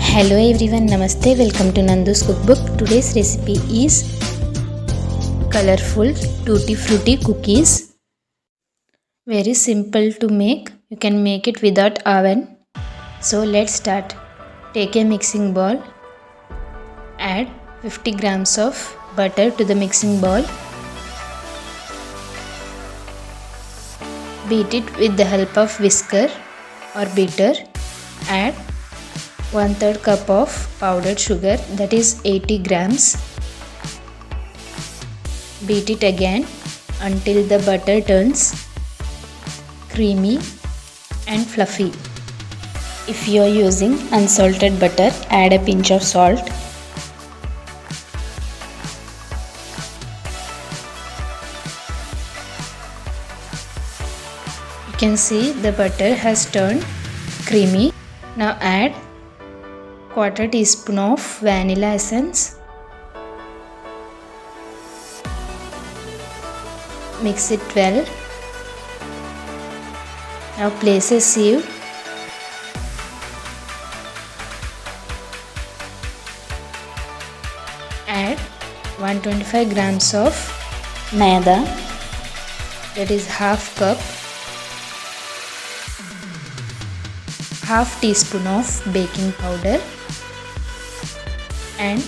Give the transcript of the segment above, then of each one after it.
Hello everyone, Namaste, welcome to Nandu's cookbook. Today's recipe is colorful Tutti Frutti Cookies. Very simple to make. You can make it without oven. So let's start. Take a mixing bowl. Add 50 grams of butter to the mixing bowl. Beat it with the help of whisker or beater. Add 1/3 cup of powdered sugar, that is 80 grams. Beat it again until the butter turns creamy and fluffy. If you are using unsalted butter, add a pinch of salt. You can see the butter has turned creamy. Now add 1/4 teaspoon of vanilla essence. Mix it well. Now place a sieve. Add 125 grams of maida, that is half cup. Half teaspoon of baking powder and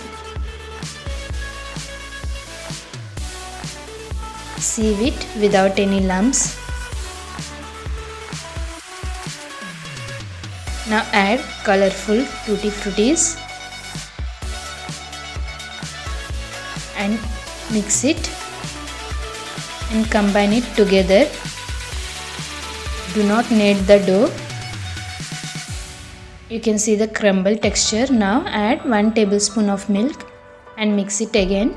sieve it without any lumps. Now add colorful Tutti Fruttis and mix it and combine it together. Do not knead the dough. You can see the crumble texture. Now add 1 tablespoon of milk and mix it again.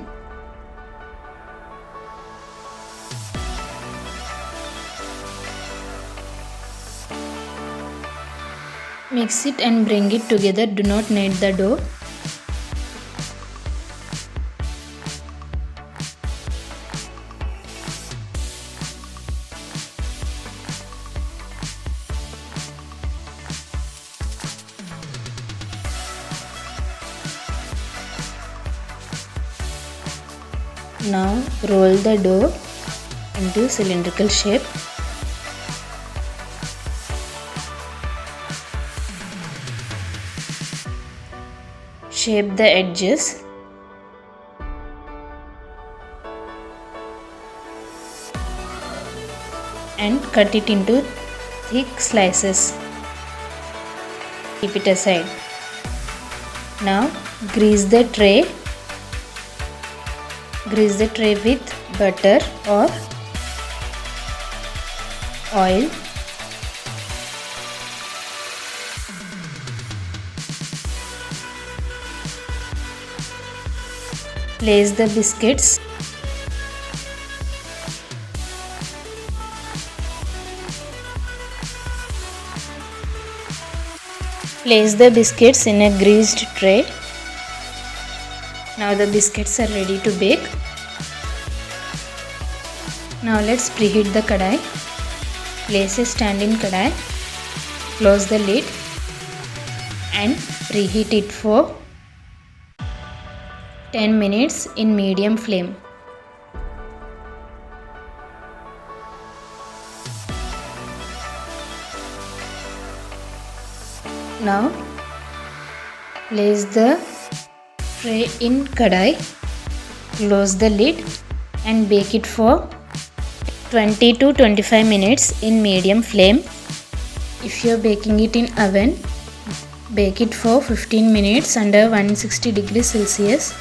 Mix it and bring it together. Do not knead the dough. Now roll the dough into cylindrical shape. Shape the edges. And cut it into thick slices. Keep it aside. Now grease the tray. Grease the tray with butter or oil. Place the biscuits. Place the biscuits in a greased tray. Now the biscuits are ready to bake. Now let's preheat the kadai. Place a standing kadai. Close the lid and preheat it for 10 minutes in medium flame. Now place the tray in kadai, close the lid and bake it for 20 to 25 minutes in medium flame. If you are baking it in oven, bake it for 15 minutes under 160 degrees Celsius.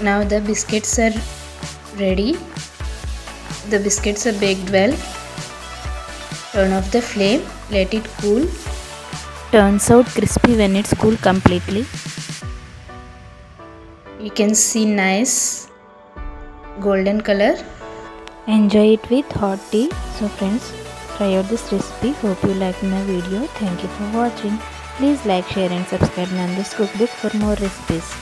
Now the biscuits are ready. The biscuits are baked well. Turn off the flame, let it cool. Turns out crispy when it's cooled completely. You can see nice golden color. Enjoy it with hot tea. So friends, try out this recipe. Hope you liked my video. Thank you for watching. Please like, share and subscribe Nandu's cookbook for more recipes.